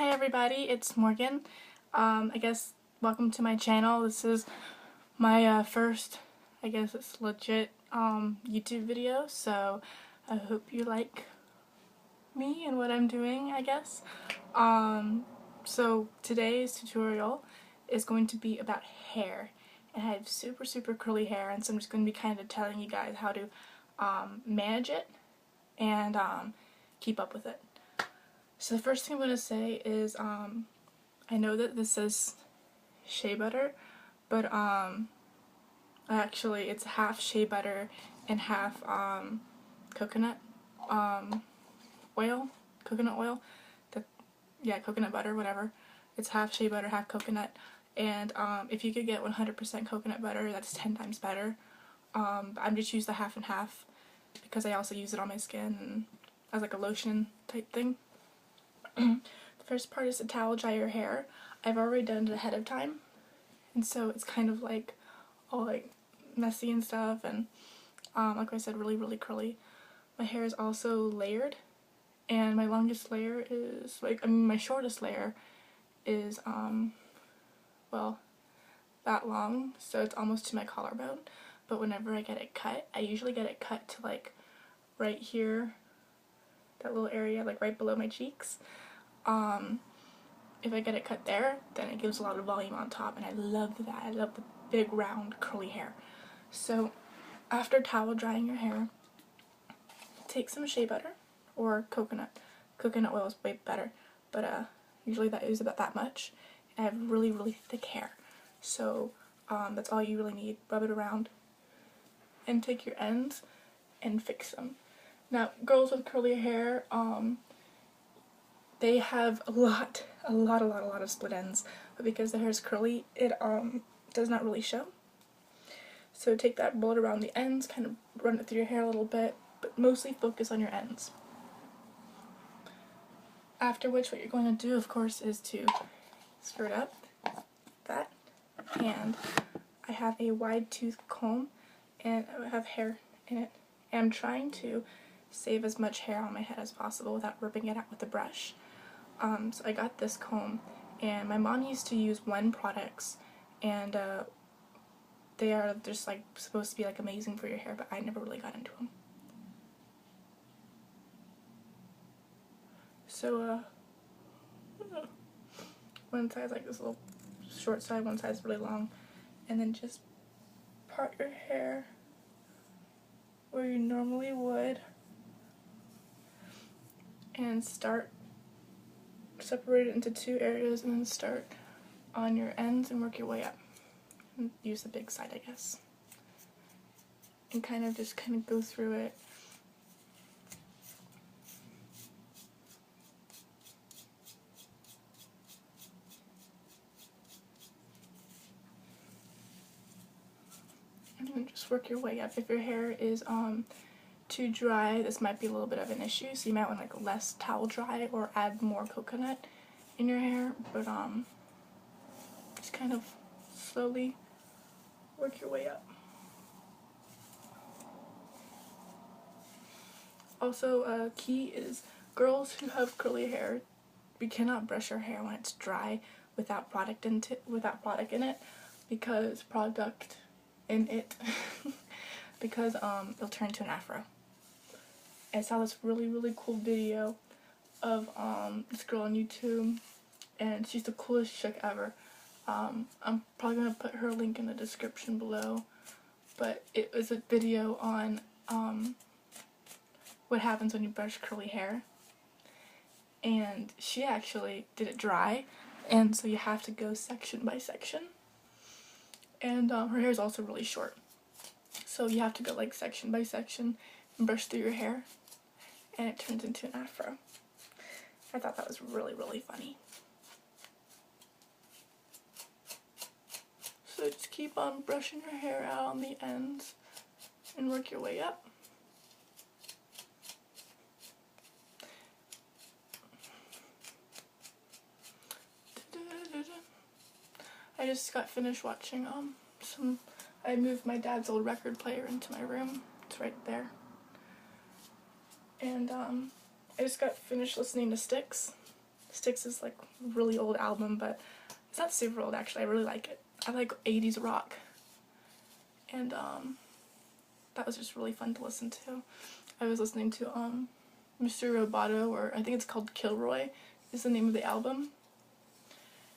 Hi everybody, it's Morgan. I guess welcome to my channel. This is my first, I guess it's legit YouTube video, so I hope you like me and what I'm doing, I guess. So today's tutorial is going to be about hair. And I have super curly hair, and so I'm just going to be kind of telling you guys how to manage it and keep up with it. So the first thing I'm going to say is, I know that this says shea butter, but actually it's half shea butter and half coconut oil, coconut butter, whatever. It's half shea butter, half coconut, and if you could get 100% coconut butter, that's 10 times better. I'm just use the half and half because I also use it on my skin and as like a lotion type thing. The first part is to towel dry your hair. I've already done it ahead of time, and so it's kind of like all like messy and stuff, and like I said, really curly. My hair is also layered, and my longest layer is my shortest layer is well, that long, so it's almost to my collarbone. But whenever I get it cut, I usually get it cut to like right here, that little area like right below my cheeks. If I get it cut there, then it gives a lot of volume on top, and I love that. I love the big round curly hair. So after towel drying your hair, take some shea butter or coconut. Coconut oil is way better, but usually that is about that much. I have really thick hair, so that's all you really need. Rub it around and take your ends and fix them. Now, girls with curly hair, they have a lot of split ends, but because the hair is curly, it does not really show. So take that, roll it around the ends, kind of run it through your hair a little bit, but mostly focus on your ends. After which, what you're going to do, of course, is to skirt up that, and I have a wide tooth comb, and I have hair in it, and I'm trying to save as much hair on my head as possible without ripping it out with the brush. So I got this comb, and my mom used to use One products, and they are just like supposed to be like amazing for your hair, but I never really got into them. So one side's like this little short side, one side's really long, and then just part your hair where you normally would, and separate it into two areas, and then start on your ends and work your way up. And use the big side, I guess. And kind of go through it. And then just work your way up. If your hair is too dry, this might be a little bit of an issue, so you might want like less towel dry or add more coconut in your hair, but just kind of slowly work your way up. Also, key is girls who have curly hair, we cannot brush our hair when it's dry without product in it, because it'll turn into an afro. I saw this really cool video of this girl on YouTube, and she's the coolest chick ever. I'm probably gonna put her link in the description below, but it was a video on what happens when you brush curly hair, and she actually did it dry, and so you have to go section by section, and her hair is also really short, so you have to go like section by section and brush through your hair, and it turns into an afro. I thought that was really funny. So just keep on brushing your hair out on the ends and work your way up. I just got finished watching I moved my dad's old record player into my room. It's right there. And I just got finished listening to Styx. Styx is like a really old album, but it's not super old actually. I really like it. I like 80s rock. And that was just really fun to listen to. I was listening to Mr. Roboto, or I think it's called Kilroy is the name of the album.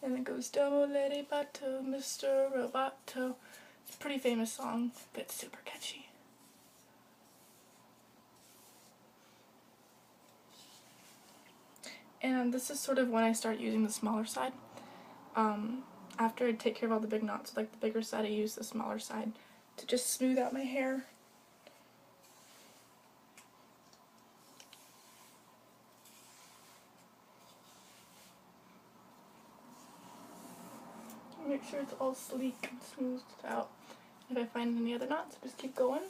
And it goes, Domo Lady Bato, Mr. Roboto. It's a pretty famous song, but it's super catchy. And this is sort of when I start using the smaller side. After I take care of all the big knots, like the bigger side, I use the smaller side to just smooth out my hair. Make sure it's all sleek and smoothed out. If I find any other knots, just keep going.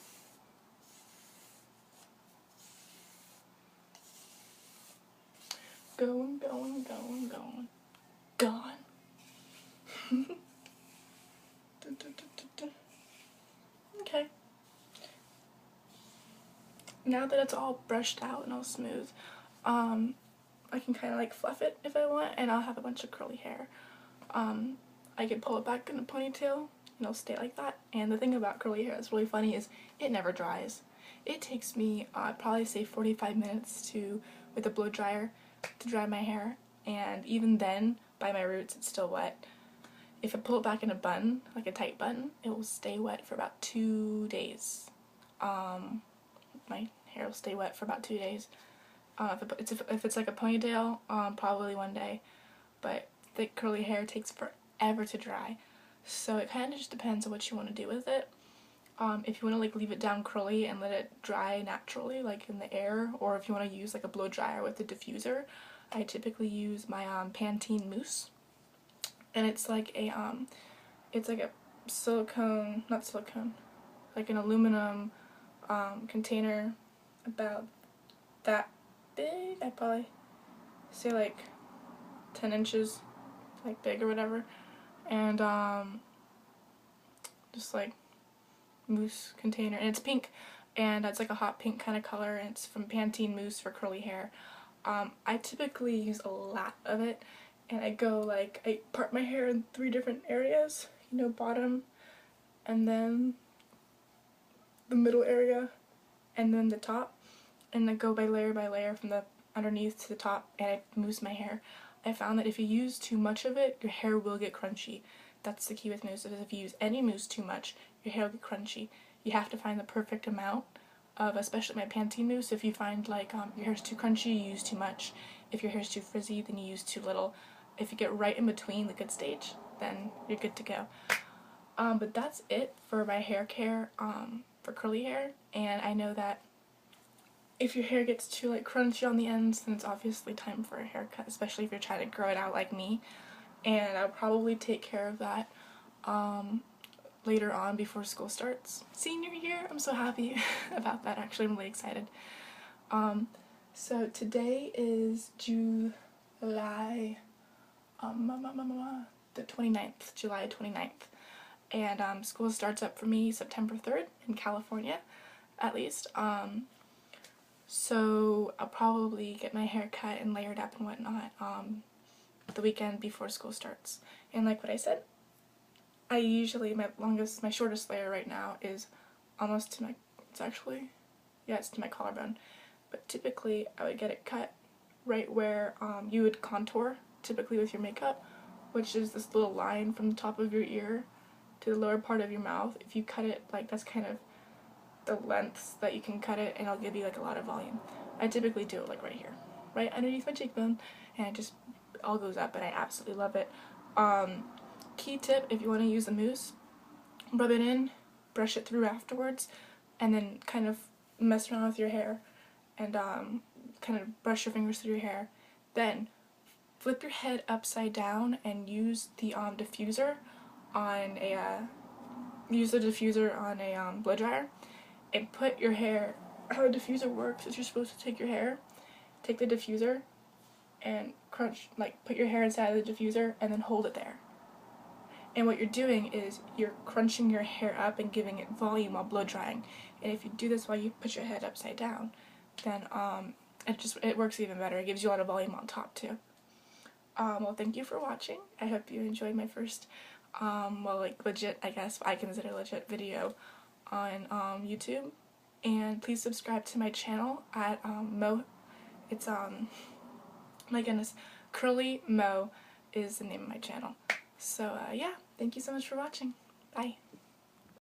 Going, going, going, going. Gone. Okay. Now that it's all brushed out and all smooth, I can kind of like fluff it if I want, and I'll have a bunch of curly hair. I can pull it back in a ponytail, and it'll stay like that. And the thing about curly hair that's really funny is it never dries. It takes me, probably say 45 minutes with a blow dryer to dry my hair, and even then, by my roots, it's still wet. If I pull it back in a bun, like a tight bun, it will stay wet for about 2 days. My hair will stay wet for about 2 days. If it's like a ponytail, probably 1 day, but thick curly hair takes forever to dry. So it kind of just depends on what you want to do with it. If you want to like leave it down curly and let it dry naturally, like in the air, or if you want to use like a blow dryer with a diffuser, I typically use my Pantene Mousse, and it's like a silicone, not silicone, like an aluminum container about that big. I'd probably say like 10 inches, like big or whatever, and just like mousse container, and it's pink, and it's like a hot pink kind of color, and it's from Pantene Mousse for curly hair. I typically use a lot of it, and I part my hair in 3 different areas, bottom, and then the middle area, and then the top, and I go by layer from the underneath to the top, and I mousse my hair. I found that if you use too much of it, your hair will get crunchy. That's the key with mousse, is if you use any mousse too much, your hair will get crunchy. You have to find the perfect amount of, especially my Pantene mousse. If you find like your hair's too crunchy, you use too much. If your hair's too frizzy, then you use too little. If you get right in between, the good stage, then you're good to go. But that's it for my hair care for curly hair, and I know that if your hair gets too like crunchy on the ends, then it's obviously time for a haircut, especially if you're trying to grow it out like me. And I'll probably take care of that later on before school starts. Senior year, I'm so happy about that. Actually, I'm really excited. So today is July the 29th, July 29th. And school starts up for me September 3rd in California, at least. So I'll probably get my hair cut and layered up and whatnot the weekend before school starts. And like what I said, I usually, my shortest layer right now is almost to it's to my collarbone. But typically I would get it cut right where you would contour, typically with your makeup, which is this little line from the top of your ear to the lower part of your mouth. If you cut it, like, that's kind of the lengths that you can cut it, and it'll give you like a lot of volume. I typically do it like right here, right underneath my cheekbone, and it just all goes up, and I absolutely love it. Key tip, if you want to use the mousse, rub it in, brush it through afterwards, and then kind of mess around with your hair and kind of brush your fingers through your hair. Then flip your head upside down and use the diffuser on a blow dryer, and put your hair. How a diffuser works is you're supposed to take the diffuser and crunch, like put your hair inside of the diffuser and then hold it there. And what you're doing is you're crunching your hair up and giving it volume while blow drying. And if you do this while you put your head upside down, then it works even better. It gives you a lot of volume on top too. Well, thank you for watching. I hope you enjoyed my first, well, like, legit, I guess, I consider legit video on, YouTube. And please subscribe to my channel at, it's, my goodness, Curly Mo is the name of my channel. So, yeah, thank you so much for watching. Bye.